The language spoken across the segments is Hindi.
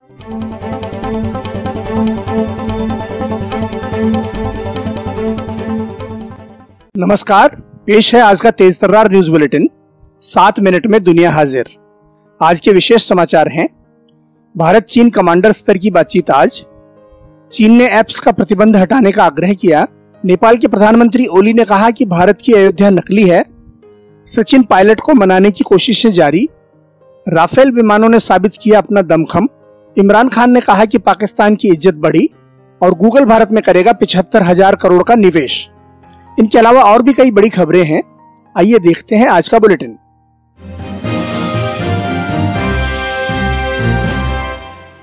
नमस्कार, पेश है आज का तेज तर्रार न्यूज बुलेटिन। 7 मिनट में दुनिया हाजिर। आज के विशेष समाचार हैं। भारत चीन कमांडर स्तर की बातचीत आज। चीन ने एप्स का प्रतिबंध हटाने का आग्रह किया। नेपाल के प्रधानमंत्री ओली ने कहा कि भारत की अयोध्या नकली है। सचिन पायलट को मनाने की कोशिशें जारी। राफेल विमानों ने साबित किया अपना दमखम। इमरान खान ने कहा कि पाकिस्तान की इज्जत बढ़ी और गूगल भारत में करेगा 75,000 करोड़ का निवेश। इनके अलावा और भी कई बड़ी खबरें हैं। आइए देखते हैं आज का बुलेटिन।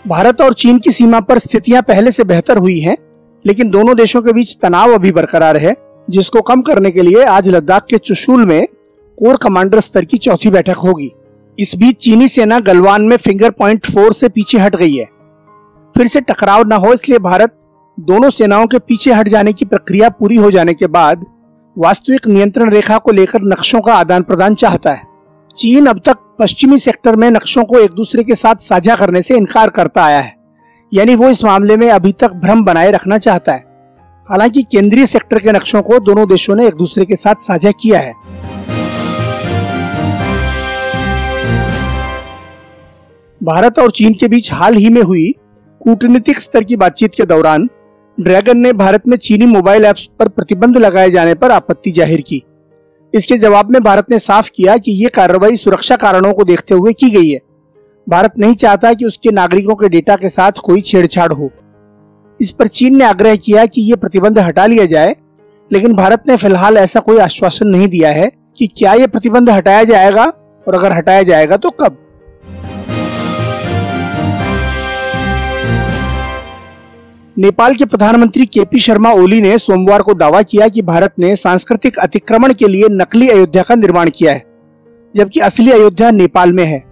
भारत और चीन की सीमा पर स्थितियां पहले से बेहतर हुई हैं, लेकिन दोनों देशों के बीच तनाव अभी बरकरार है, जिसको कम करने के लिए आज लद्दाख के चुशूल में कोर कमांडर स्तर की चौथी बैठक होगी। इस बीच चीनी सेना गलवान में फिंगर पॉइंट 4 से पीछे हट गई है। फिर से टकराव न हो, इसलिए भारत दोनों सेनाओं के पीछे हट जाने की प्रक्रिया पूरी हो जाने के बाद वास्तविक नियंत्रण रेखा को लेकर नक्शों का आदान प्रदान चाहता है। चीन अब तक पश्चिमी सेक्टर में नक्शों को एक दूसरे के साथ साझा करने से इनकार करता आया है, यानी वो इस मामले में अभी तक भ्रम बनाए रखना चाहता है। हालांकि केंद्रीय सेक्टर के नक्शों को दोनों देशों ने एक दूसरे के साथ साझा किया है। भारत और चीन के बीच हाल ही में हुई कूटनीतिक स्तर की बातचीत के दौरान ड्रैगन ने भारत में चीनी मोबाइल ऐप्स पर प्रतिबंध लगाए जाने पर आपत्ति जाहिर की। इसके जवाब में भारत ने साफ किया कि ये कार्रवाई सुरक्षा कारणों को देखते हुए की गई है। भारत नहीं चाहता कि उसके नागरिकों के डेटा के साथ कोई छेड़छाड़ हो। इस पर चीन ने आग्रह किया कि ये प्रतिबंध हटा लिया जाए, लेकिन भारत ने फिलहाल ऐसा कोई आश्वासन नहीं दिया है कि क्या ये प्रतिबंध हटाया जाएगा और अगर हटाया जाएगा तो कब। नेपाल के प्रधानमंत्री केपी शर्मा ओली ने सोमवार को दावा किया कि भारत ने सांस्कृतिक अतिक्रमण के लिए नकली अयोध्या का निर्माण किया है, जबकि असली अयोध्या नेपाल में है।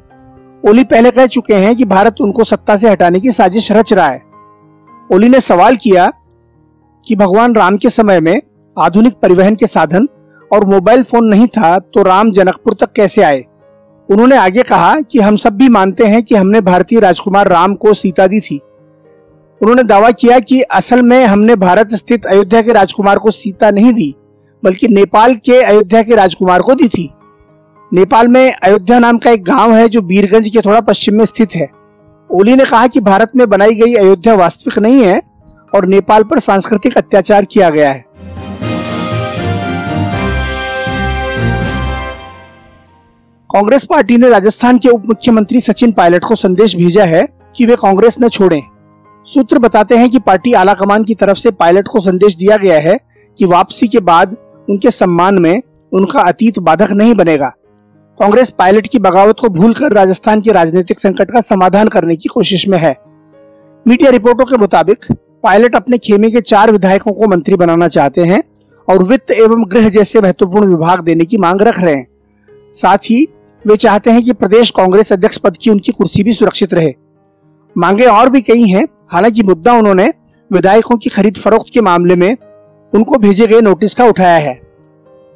ओली पहले कह चुके हैं कि भारत उनको सत्ता से हटाने की साजिश रच रहा है। ओली ने सवाल किया कि भगवान राम के समय में आधुनिक परिवहन के साधन और मोबाइल फोन नहीं था तो राम जनकपुर तक कैसे आए। उन्होंने आगे कहा कि हम सब भी मानते हैं कि हमने भारतीय राजकुमार राम को सीता दी थी। उन्होंने दावा किया कि असल में हमने भारत स्थित अयोध्या के राजकुमार को सीता नहीं दी, बल्कि नेपाल के अयोध्या के राजकुमार को दी थी। नेपाल में अयोध्या नाम का एक गांव है जो बीरगंज के थोड़ा पश्चिम में स्थित है। ओली ने कहा कि भारत में बनाई गई अयोध्या वास्तविक नहीं है और नेपाल पर सांस्कृतिक अत्याचार किया गया है। कांग्रेस पार्टी ने राजस्थान के उप मुख्यमंत्री सचिन पायलट को संदेश भेजा है कि वे कांग्रेस न छोड़ें। सूत्र बताते हैं कि पार्टी आलाकमान की तरफ से पायलट को संदेश दिया गया है कि वापसी के बाद उनके सम्मान में उनका अतीत बाधक नहीं बनेगा। कांग्रेस पायलट की बगावत को भूलकर राजस्थान के राजनीतिक संकट का समाधान करने की कोशिश में है। मीडिया रिपोर्टों के मुताबिक पायलट अपने खेमे के 4 विधायकों को मंत्री बनाना चाहते हैं और वित्त एवं गृह जैसे महत्वपूर्ण विभाग देने की मांग रख रहे हैं। साथ ही वे चाहते हैं कि प्रदेश कांग्रेस अध्यक्ष पद की उनकी कुर्सी भी सुरक्षित रहे। मांगे और भी कई हैं। हालांकि मुद्दा उन्होंने विधायकों की खरीद फरोख्त के मामले में उनको भेजे गए नोटिस का उठाया है।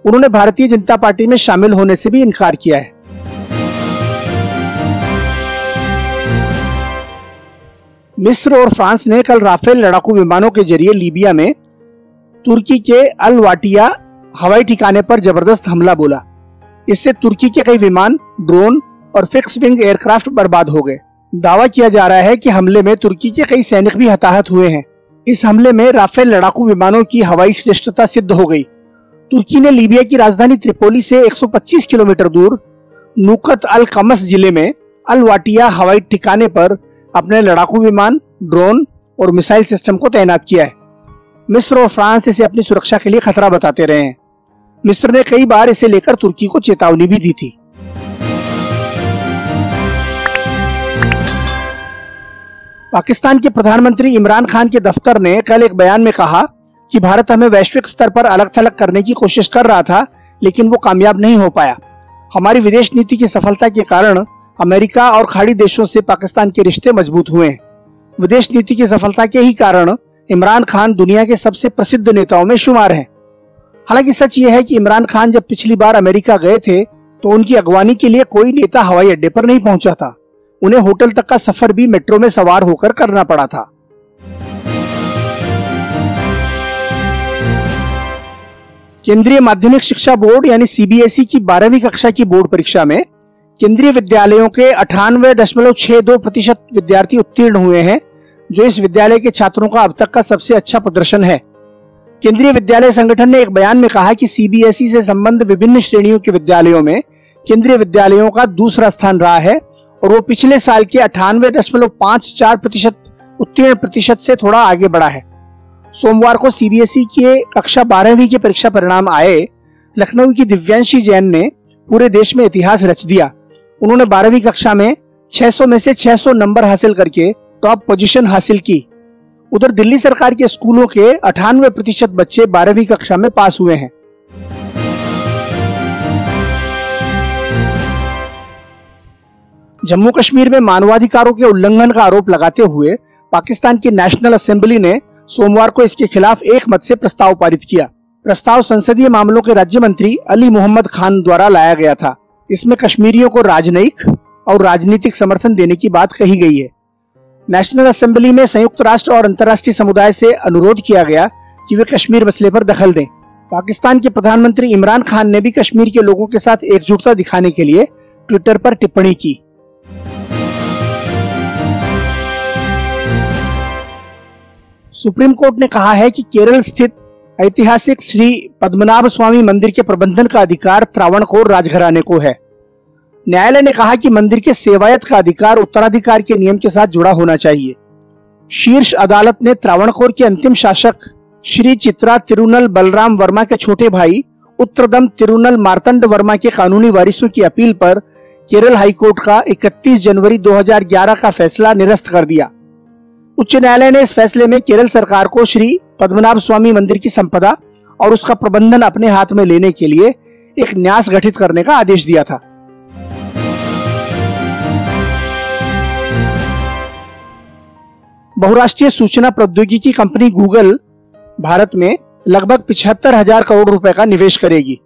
उन्होंने भारतीय जनता पार्टी में शामिल होने से भी इनकार किया है। मिस्र और फ्रांस ने कल राफेल लड़ाकू विमानों के जरिए लीबिया में तुर्की के अल वाटिया हवाई ठिकाने पर जबरदस्त हमला बोला। इससे तुर्की के कई विमान, ड्रोन और फिक्स विंग एयरक्राफ्ट बर्बाद हो गए। दावा किया जा रहा है कि हमले में तुर्की के कई सैनिक भी हताहत हुए हैं। इस हमले में राफेल लड़ाकू विमानों की हवाई श्रेष्ठता सिद्ध हो गई। तुर्की ने लीबिया की राजधानी त्रिपोली से 125 किलोमीटर दूर नुकत अल कमस जिले में अल वाटिया हवाई ठिकाने पर अपने लड़ाकू विमान, ड्रोन और मिसाइल सिस्टम को तैनात किया है। मिस्र और फ्रांस इसे अपनी सुरक्षा के लिए खतरा बताते रहे हैं। मिस्र ने कई बार इसे लेकर तुर्की को चेतावनी भी दी थी। पाकिस्तान के प्रधानमंत्री इमरान खान के दफ्तर ने कल एक बयान में कहा कि भारत हमें वैश्विक स्तर पर अलग थलग करने की कोशिश कर रहा था, लेकिन वो कामयाब नहीं हो पाया। हमारी विदेश नीति की सफलता के कारण अमेरिका और खाड़ी देशों से पाकिस्तान के रिश्ते मजबूत हुए हैं। विदेश नीति की सफलता के ही कारण इमरान खान दुनिया के सबसे प्रसिद्ध नेताओं में शुमार हैं। हालांकि सच ये है कि इमरान खान जब पिछली बार अमेरिका गए थे तो उनकी अगवानी के लिए कोई नेता हवाई अड्डे पर नहीं पहुंचा था। उन्हें होटल तक का सफर भी मेट्रो में सवार होकर करना पड़ा था। केंद्रीय माध्यमिक शिक्षा बोर्ड यानी सीबीएसई की 12वीं कक्षा की बोर्ड परीक्षा में केंद्रीय विद्यालयों के 98.62% विद्यार्थी उत्तीर्ण हुए हैं, जो इस विद्यालय के छात्रों का अब तक का सबसे अच्छा प्रदर्शन है। केंद्रीय विद्यालय संगठन ने एक बयान में कहा कि सीबीएसई से संबद्ध विभिन्न श्रेणियों के विद्यालयों में केंद्रीय विद्यालयों का दूसरा स्थान रहा है और वो पिछले साल के 98.54% उत्तीर्ण प्रतिशत से थोड़ा आगे बढ़ा है। सोमवार को सीबीएसई के कक्षा 12वीं के परीक्षा परिणाम आए। लखनऊ की दिव्यांशी जैन ने पूरे देश में इतिहास रच दिया। उन्होंने 12वीं कक्षा में 600 में से 600 नंबर हासिल करके टॉप पोजीशन हासिल की। उधर दिल्ली सरकार के स्कूलों के 98% बच्चे 12वीं कक्षा में पास हुए हैं। जम्मू कश्मीर में मानवाधिकारों के उल्लंघन का आरोप लगाते हुए पाकिस्तान की नेशनल असेंबली ने सोमवार को इसके खिलाफ एक मत से प्रस्ताव पारित किया। प्रस्ताव संसदीय मामलों के राज्य मंत्री अली मोहम्मद खान द्वारा लाया गया था। इसमें कश्मीरियों को राजनयिक और राजनीतिक समर्थन देने की बात कही गई है। नेशनल असेंबली में संयुक्त राष्ट्र और अंतर्राष्ट्रीय समुदाय से अनुरोध किया गया कि वे कश्मीर मसले पर दखल दें। पाकिस्तान के प्रधानमंत्री इमरान खान ने भी कश्मीर के लोगों के साथ एकजुटता दिखाने के लिए ट्विटर पर टिप्पणी की। सुप्रीम कोर्ट ने कहा है कि केरल स्थित ऐतिहासिक श्री पद्मनाभ स्वामी मंदिर के प्रबंधन का अधिकार त्रावणकोर राजघराने को है। न्यायालय ने कहा कि मंदिर के सेवायत का अधिकार उत्तराधिकार के नियम के साथ जुड़ा होना चाहिए। शीर्ष अदालत ने त्रावणकोर के अंतिम शासक श्री चित्रा तिरुनल बलराम वर्मा के छोटे भाई उत्तरदम तिरुनल मार्तंड वर्मा के कानूनी वारिसों की अपील पर केरल हाईकोर्ट का 31 जनवरी 2011 का फैसला निरस्त कर दिया। उच्च न्यायालय ने इस फैसले में केरल सरकार को श्री पद्मनाभ स्वामी मंदिर की संपदा और उसका प्रबंधन अपने हाथ में लेने के लिए एक न्यास गठित करने का आदेश दिया था। बहुराष्ट्रीय सूचना प्रौद्योगिकी कंपनी गूगल भारत में लगभग 75,000 करोड़ रुपए का निवेश करेगी।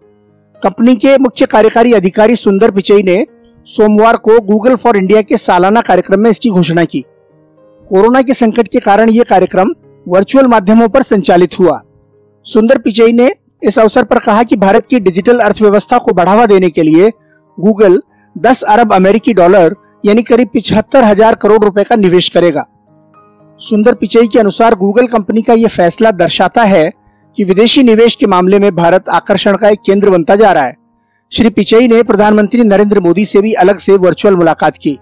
कंपनी के मुख्य कार्यकारी अधिकारी सुंदर पिचई ने सोमवार को गूगल फॉर इंडिया के सालाना कार्यक्रम में इसकी घोषणा की। कोरोना के संकट के कारण यह कार्यक्रम वर्चुअल माध्यमों पर संचालित हुआ। सुंदर पिचई ने इस अवसर पर कहा कि भारत की डिजिटल अर्थव्यवस्था को बढ़ावा देने के लिए गूगल 10 अरब अमेरिकी डॉलर यानी करीब 75,000 करोड़ रुपए का निवेश करेगा। सुंदर पिचई के अनुसार गूगल कंपनी का यह फैसला दर्शाता है कि विदेशी निवेश के मामले में भारत आकर्षण का एक केंद्र बनता जा रहा है। श्री पिचई ने प्रधानमंत्री नरेंद्र मोदी से भी अलग से वर्चुअल मुलाकात की।